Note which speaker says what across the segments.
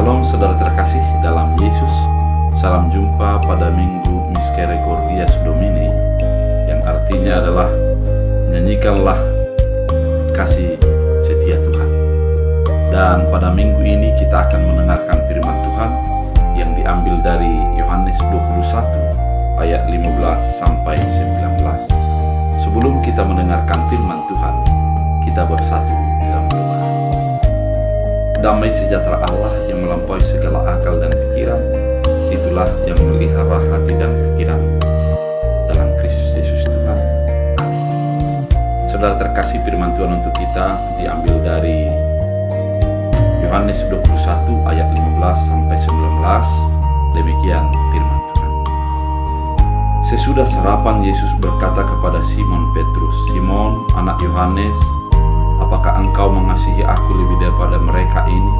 Speaker 1: Salam saudara terkasih dalam Yesus. Salam jumpa pada Minggu Misericordias Domini, yang artinya adalah nyanyikanlah kasih setia Tuhan. Dan pada minggu ini kita akan mendengarkan firman Tuhan yang diambil dari Yohanes 21 ayat 15 sampai 19. Sebelum kita mendengarkan firman Tuhan, kita bersatu dalam doa. Damai sejahtera Allah yang melampaui segala akal dan pikiran, itulah yang melihara hati dan pikiran dalam Kristus Yesus Tuhan. Amin. Saudara terkasih, firman Tuhan untuk kita diambil dari Yohanes 21 ayat 15 sampai 19. Demikian firman Tuhan. Sesudah sarapan, Yesus berkata kepada Simon Petrus, "Simon, anak Yohanes, apakah engkau mengasihi aku lebih daripada mereka ini?"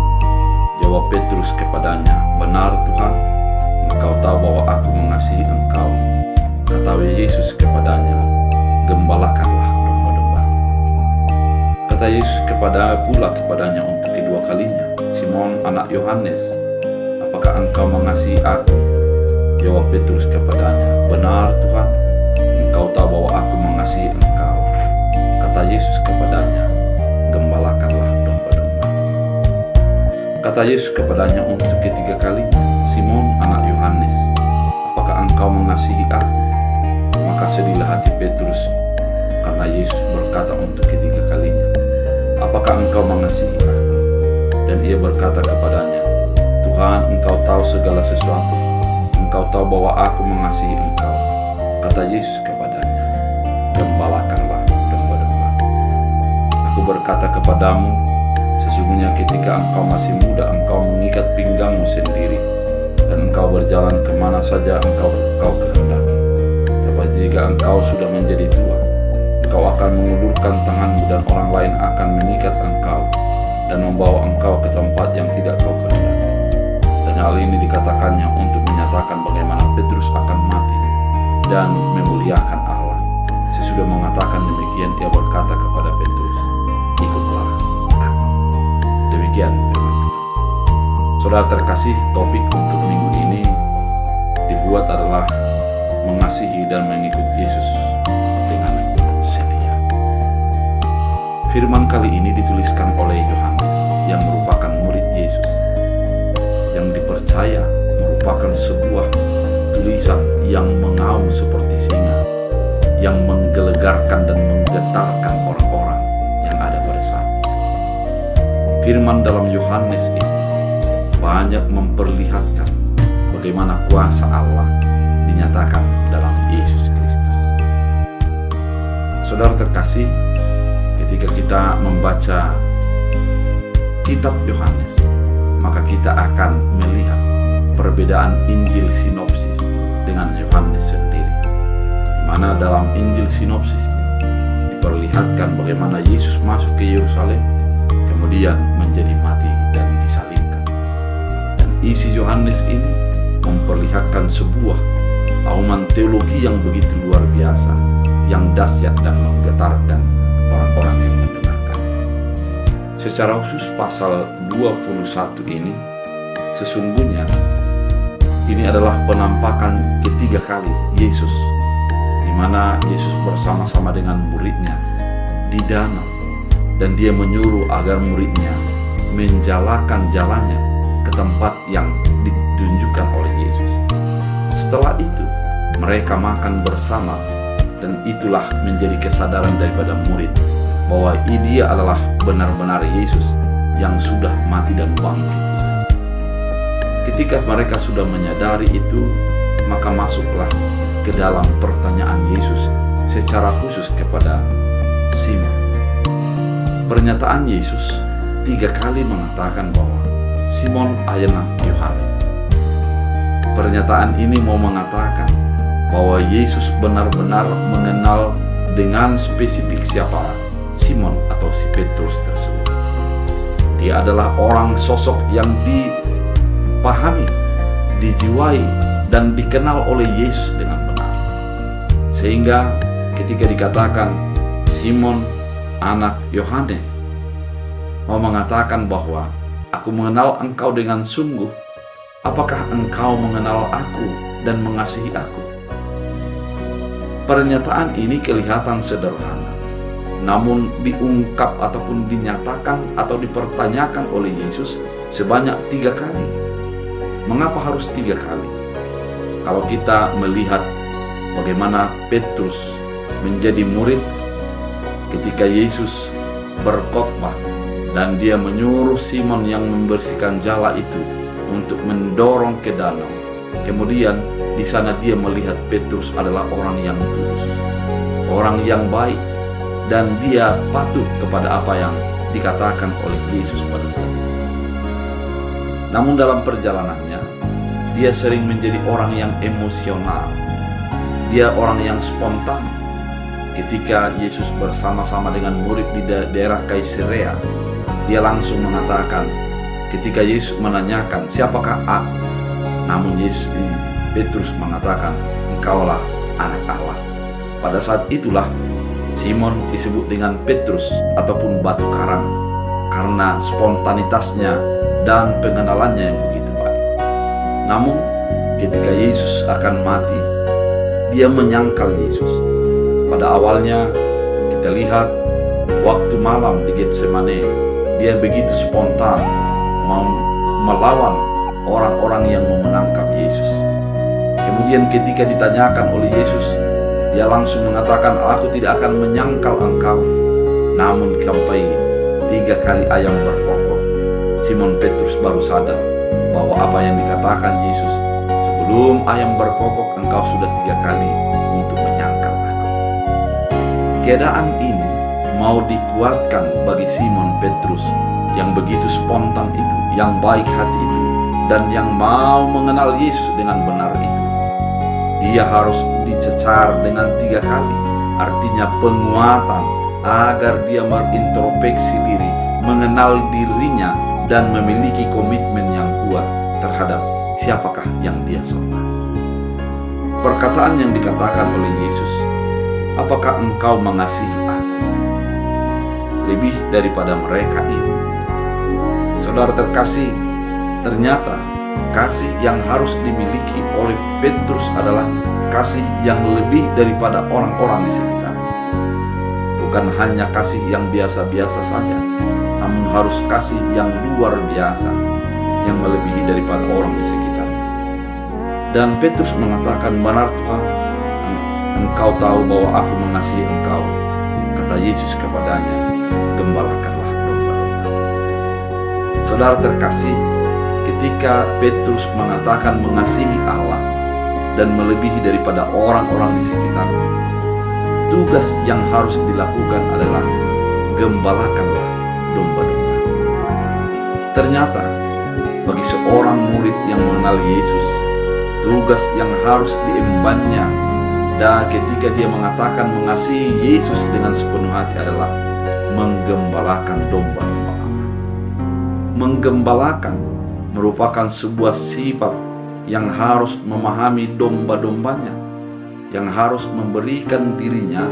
Speaker 1: Jawab Petrus kepadanya, "Benar Tuhan, engkau tahu bahwa aku mengasihi engkau." Kata Yesus kepadanya, "Gembalakanlah domba-domba." Kata Yesus kepadanya untuk kedua kalinya, "Simon, anak Yohanes, apakah engkau mengasihi aku?" Jawab Petrus kepadanya, "Benar Tuhan, engkau tahu bahwa aku mengasihi engkau." Kata Yesus kepadanya, "Gembalakanlah domba-domba." Kata Yesus kepadanya untuk ketiga kalinya, "Simon, anak Yohanes, apakah engkau mengasihi aku?" Maka sedihlah hati Petrus karena Yesus berkata untuk ketiga kalinya, "Apakah engkau mengasihi aku?" Dan ia berkata kepadanya, "Tuhan, engkau tahu segala sesuatu. Engkau tahu bahwa aku mengasihi engkau." Kata Yesus kepadanya, "Gembalakanlah domba-domba. Aku berkata kepadamu, sesungguhnya ketika engkau masih muda, engkau mengikat pinggangmu sendiri, dan engkau berjalan kemana saja engkau kehendaki. Tapi jika engkau sudah menjadi tua, engkau akan mengulurkan tanganmu dan orang lain akan mengikat engkau dan membawa engkau ke tempat yang tidak kau kehendaki." Dan hal ini dikatakannya untuk menyatakan bagaimana Petrus akan mati dan memuliakan Allah. Sesudah mengatakan demikian, ia berkata kepada Petrus, "Ikutlah aku." Demikian firman Tuhan. Saudara terkasih, topik untuk minggu ini dibuat adalah mengasihi dan mengikut Yesus dengan setia. Firman kali ini dituliskan oleh Yohanes yang merupakan murid Yesus, yang dipercaya merupakan sebuah tulisan yang mengaum seperti singa, yang menggelegarkan dan menggetarkan orang-orang yang ada pada saat itu. Firman dalam Yohanes ini banyak memperlihatkan bagaimana kuasa Allah dinyatakan dalam Yesus Kristus. Saudara terkasih, ketika kita membaca kitab Yohanes, maka kita akan melihat perbedaan Injil sinopsis dengan Yohanes sendiri, di mana dalam Injil sinopsis ini diperlihatkan bagaimana Yesus masuk ke Yerusalem, kemudian menjadi mati dan disalibkan. Dan isi Yohanes ini memperlihatkan sebuah auman teologi yang begitu luar biasa, yang dahsyat dan menggetarkan orang-orang yang mendengarkan. Secara khusus pasal 21 ini sesungguhnya ini adalah penampakan ketiga kali Yesus, di mana Yesus bersama-sama dengan muridnya di danau, dan dia menyuruh agar muridnya menjalakan jalannya ke tempat yang ditunjukkan oleh Yesus. Setelah itu mereka makan bersama, dan itulah menjadi kesadaran daripada murid bahwa dia adalah benar-benar Yesus yang sudah mati dan bangkit. Ketika mereka sudah menyadari itu, maka masuklah ke dalam pertanyaan Yesus secara khusus kepada Simon. Pernyataan Yesus 3 kali mengatakan bahwa Simon anak Yohanes. Pernyataan ini mau mengatakan bahwa Yesus benar-benar mengenal dengan spesifik siapa Simon atau si Petrus tersebut. Dia adalah orang sosok yang dipahami, dijiwai, dan dikenal oleh Yesus dengan benar. Sehingga ketika dikatakan Simon anak Yohanes, mau mengatakan bahwa Aku mengenal engkau dengan sungguh. Apakah engkau mengenal aku dan mengasihi aku? Pernyataan ini kelihatan sederhana, namun diungkap ataupun dinyatakan atau dipertanyakan oleh Yesus sebanyak 3 kali. Mengapa harus 3 kali? Kalau kita melihat bagaimana Petrus menjadi murid ketika Yesus berkhotbah dan dia menyuruh Simon yang membersihkan jala itu untuk mendorong ke danau. Kemudian di sana dia melihat Petrus adalah orang yang tulus, orang yang baik, dan dia patuh kepada apa yang dikatakan oleh Yesus pada saat itu. Namun dalam perjalanannya, dia sering menjadi orang yang emosional. Dia orang yang spontan. Ketika Yesus bersama-sama dengan murid di daerah Kaisarea, dia langsung mengatakan, ketika Yesus menanyakan, siapakah aku? Namun Petrus mengatakan, engkaulah anak Allah. Pada saat itulah Simon disebut dengan Petrus ataupun batu karang, karena spontanitasnya dan pengenalannya yang begitu baik. Namun ketika Yesus akan mati, dia menyangkal Yesus. Pada awalnya kita lihat waktu malam di Getsemane, dia begitu spontan melawan orang-orang yang mau menangkap Yesus. Kemudian ketika ditanyakan oleh Yesus, dia langsung mengatakan, aku tidak akan menyangkal engkau. Namun sampai 3 kali ayam berkokok, Simon Petrus baru sadar bahwa apa yang dikatakan Yesus, sebelum ayam berkokok engkau sudah 3 kali untuk menyangkal aku. Keadaan ini mau dikuatkan bagi Simon Petrus yang begitu spontan itu, yang baik hati itu, dan yang mau mengenal Yesus dengan benar itu. Dia harus dicecar dengan 3 kali, artinya penguatan agar dia berintrospeksi diri, mengenal dirinya, dan memiliki komitmen yang kuat terhadap siapakah yang dia sembah. Perkataan yang dikatakan oleh Yesus, apakah engkau mengasihi aku lebih daripada mereka ini? Saudara terkasih, ternyata kasih yang harus dimiliki oleh Petrus adalah kasih yang lebih daripada orang-orang di sekitar. Bukan hanya kasih yang biasa-biasa saja, namun harus kasih yang luar biasa, yang melebihi daripada orang di sekitar. Dan Petrus mengatakan, benar Tuhan, engkau tahu bahwa aku mengasihi engkau. Kata Yesus kepadanya, gembalakanlah domba-domba. Saudara terkasih, ketika Petrus mengatakan mengasihi Allah dan melebihi daripada orang-orang di sekitarnya, tugas yang harus dilakukan adalah gembalakanlah domba-domba. Ternyata bagi seorang murid yang mengenal Yesus, tugas yang harus diembannya dan ketika dia mengatakan mengasihi Yesus dengan sepenuh hati adalah menggembalakan domba-domba Allah. Menggembalakan merupakan sebuah sifat yang harus memahami domba-dombanya, yang harus memberikan dirinya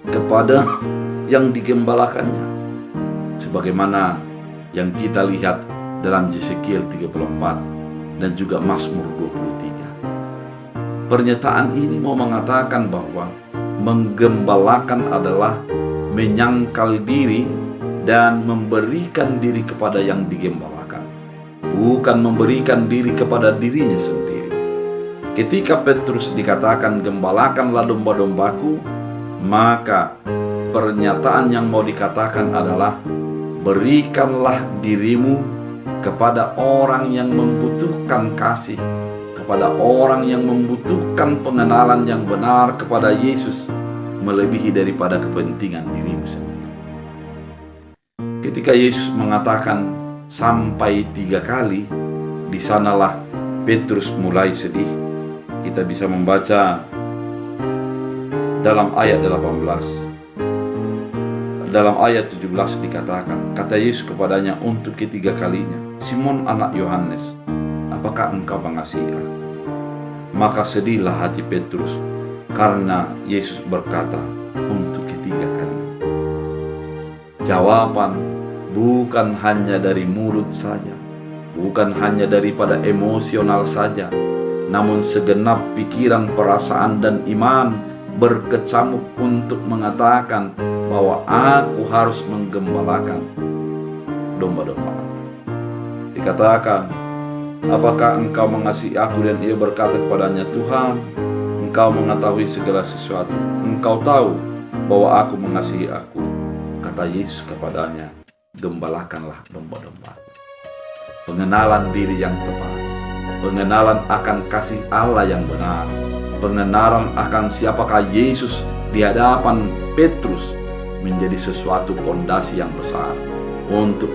Speaker 1: kepada yang digembalakannya, sebagaimana yang kita lihat dalam Yeskiel 34 dan juga Mazmur 23. Pernyataan ini mau mengatakan bahwa menggembalakan adalah menyangkal diri dan memberikan diri kepada yang digembalakan, bukan memberikan diri kepada dirinya sendiri. Ketika Petrus dikatakan gembalakanlah domba-dombaku, maka pernyataan yang mau dikatakan adalah berikanlah dirimu kepada orang yang membutuhkan kasih, kepada orang yang membutuhkan pengenalan yang benar kepada Yesus, melebihi daripada kepentingan dirimu sendiri. Ketika Yesus mengatakan sampai 3 kali, di sanalah Petrus mulai sedih. Kita bisa membaca dalam ayat 18. Dalam ayat 17 dikatakan, kata Yesus kepadanya untuk ketiga kalinya, Simon anak Yohanes, apakah engkau mengasihi aku? Maka sedihlah hati Petrus, karena Yesus berkata untuk ketiga kali. Jawaban bukan hanya dari mulut saja, bukan hanya daripada emosional saja, namun segenap pikiran, perasaan, dan iman berkecamuk untuk mengatakan bahwa aku harus menggembalakan domba-domba. Dikatakan, apakah engkau mengasihi aku? Dan ia berkata kepadanya, Tuhan, engkau mengetahui segala sesuatu. Engkau tahu bahwa aku mengasihi aku. Kata Yesus kepadanya, gembalakanlah domba-domba. Pengenalan diri yang tepat, pengenalan akan kasih Allah yang benar, pengenalan akan siapakah Yesus di hadapan Petrus menjadi sesuatu fondasi yang besar untuk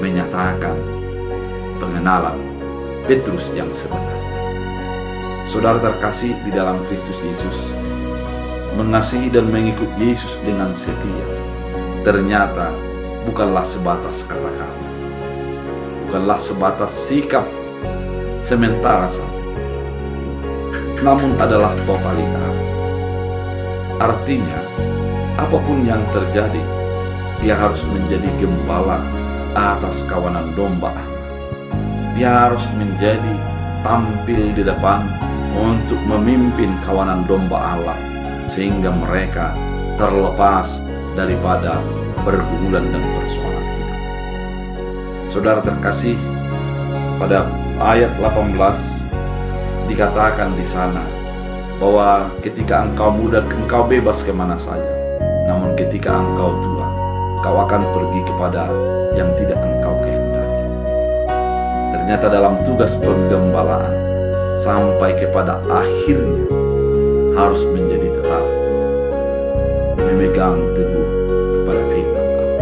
Speaker 1: menyatakan pengenalan Petrus yang sebenarnya. Saudara terkasih di dalam Kristus Yesus, mengasihi dan mengikut Yesus dengan setia ternyata bukanlah sebatas kata-kata, bukanlah sebatas sikap sementara saja, namun adalah totalitas. Artinya, apapun yang terjadi, dia harus menjadi gembala atas kawanan domba. Dia harus menjadi tampil di depan untuk memimpin kawanan domba Allah, sehingga mereka terlepas daripada pergumulan dan persoalan hidup. Saudara terkasih, pada ayat 18 dikatakan di sana bahwa ketika engkau muda, engkau bebas kemana saja, namun ketika engkau tua, kau akan pergi kepada yang tidak engkau kehendaki. Ternyata dalam tugas penggembalaan sampai kepada akhirnya harus menjadi tetap memegang teguh kepada firman Allah.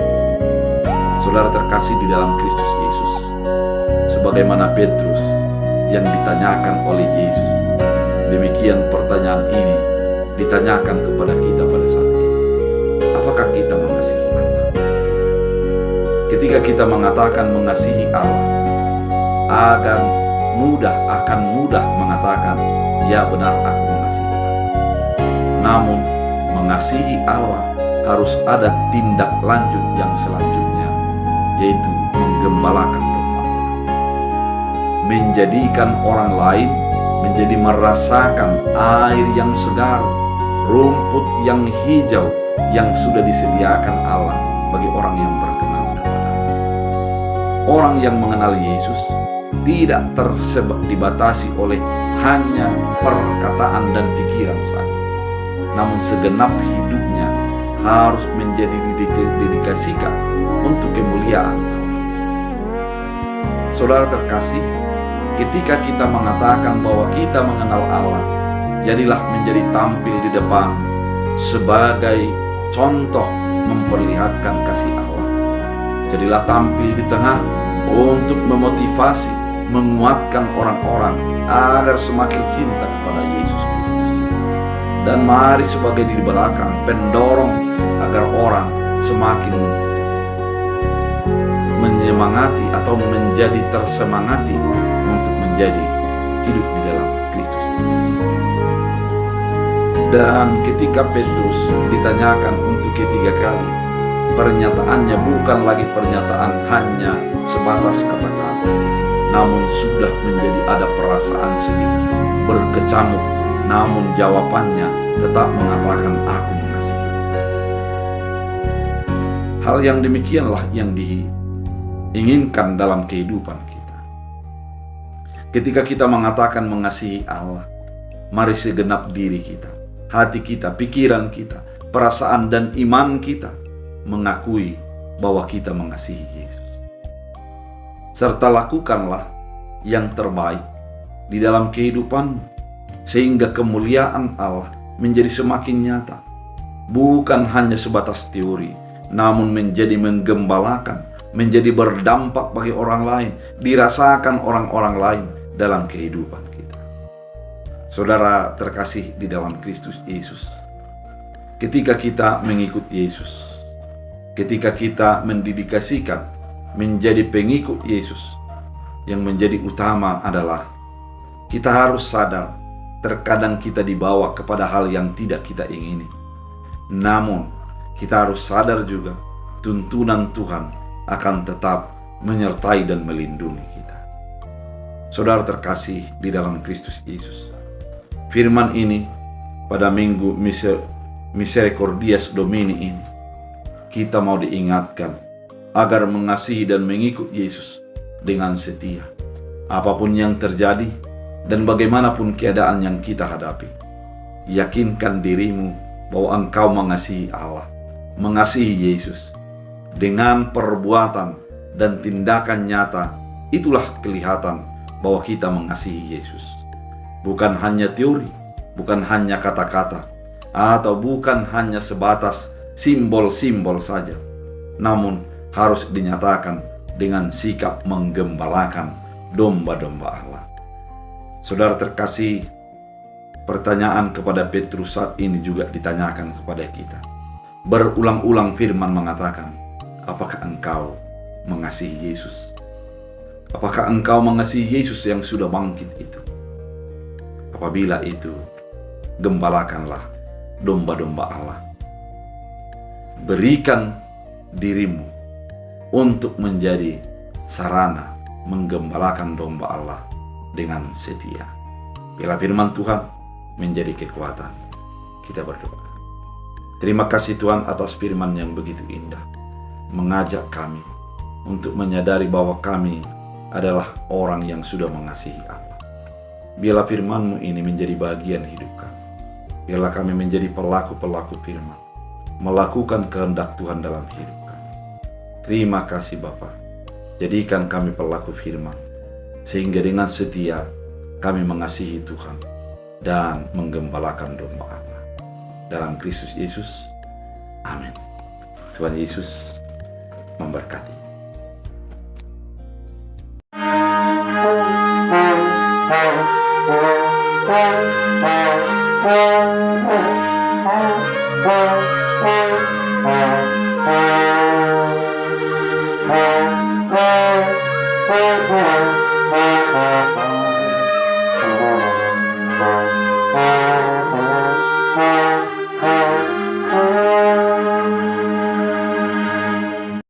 Speaker 1: Saudara terkasih di dalam Kristus Yesus, sebagaimana Petrus yang ditanyakan oleh Yesus, demikian pertanyaan ini ditanyakan kepada kita pada saat ini. Apakah kita mengasihi Allah? Ketika kita mengatakan mengasihi Allah, akan mudah mengatakan, ya benar aku mengasihi Allah. Namun mengasihi Allah harus ada tindak lanjut yang selanjutnya, yaitu menggembalakan domba, menjadikan orang lain menjadi merasakan air yang segar, rumput yang hijau yang sudah disediakan Allah bagi orang yang berkenan kepada-Nya. Orang yang mengenal Yesus tidak dibatasi oleh hanya perkataan dan pikiran saja, namun segenap hidupnya harus menjadi didedikasikan untuk kemuliaan Allah. Saudara terkasih, ketika kita mengatakan bahwa kita mengenal Allah, jadilah menjadi tampil di depan sebagai contoh memperlihatkan kasih Allah. Jadilah tampil di tengah untuk memotivasi, menguatkan orang-orang agar semakin cinta kepada Yesus Kristus. Dan mari sebagai di belakang pendorong agar orang semakin menyemangati atau menjadi tersemangati untuk menjadi hidup di dalam Kristus. Dan ketika Petrus ditanyakan untuk ketiga kali, pernyataannya bukan lagi pernyataan hanya sebatas kata-kata, namun sudah menjadi ada perasaan sedih, berkecamuk, namun jawabannya tetap mengatakan aku mengasihi. Hal yang demikianlah yang diinginkan dalam kehidupan kita. Ketika kita mengatakan mengasihi Allah, mari segenap diri kita, hati kita, pikiran kita, perasaan dan iman kita mengakui bahwa kita mengasihi Yesus. Serta lakukanlah yang terbaik di dalam kehidupanmu, sehingga kemuliaan Allah menjadi semakin nyata, bukan hanya sebatas teori, namun menjadi menggembalakan, menjadi berdampak bagi orang lain, dirasakan orang-orang lain dalam kehidupan kita. Saudara terkasih di dalam Kristus Yesus, ketika kita mengikut Yesus, ketika kita mendedikasikan menjadi pengikut Yesus, yang menjadi utama adalah kita harus sadar terkadang kita dibawa kepada hal yang tidak kita ingini. Namun kita harus sadar juga tuntunan Tuhan akan tetap menyertai dan melindungi kita. Saudara terkasih di dalam Kristus Yesus, firman ini pada minggu Misericordias Domini ini, kita mau diingatkan agar mengasihi dan mengikut Yesus dengan setia. Apapun yang terjadi dan bagaimanapun keadaan yang kita hadapi, yakinkan dirimu bahwa engkau mengasihi Allah, mengasihi Yesus. Dengan perbuatan dan tindakan nyata, itulah kelihatan bahwa kita mengasihi Yesus. Bukan hanya teori, bukan hanya kata-kata, atau bukan hanya sebatas simbol-simbol saja, namun harus dinyatakan dengan sikap menggembalakan domba-domba Allah. Saudara terkasih, pertanyaan kepada Petrus saat ini juga ditanyakan kepada kita. Berulang-ulang firman mengatakan, apakah engkau mengasihi Yesus? Apakah engkau mengasihi Yesus yang sudah bangkit itu? Apabila itu, gembalakanlah domba-domba Allah. Berikan dirimu untuk menjadi sarana menggembalakan domba Allah dengan setia. Bila firman Tuhan menjadi kekuatan. Kita berdoa. Terima kasih Tuhan atas firman yang begitu indah, mengajak kami untuk menyadari bahwa kami adalah orang yang sudah mengasihi Allah. Biarlah firman-Mu ini menjadi bagian hidup kami. Biarlah kami menjadi pelaku-pelaku firman, melakukan kehendak Tuhan dalam hidup kami. Terima kasih Bapa. Jadikan kami pelaku firman, sehingga dengan setia kami mengasihi Tuhan dan menggembalakan domba Allah. Dalam Kristus Yesus, amin. Tuhan Yesus memberkati.
Speaker 2: Oh,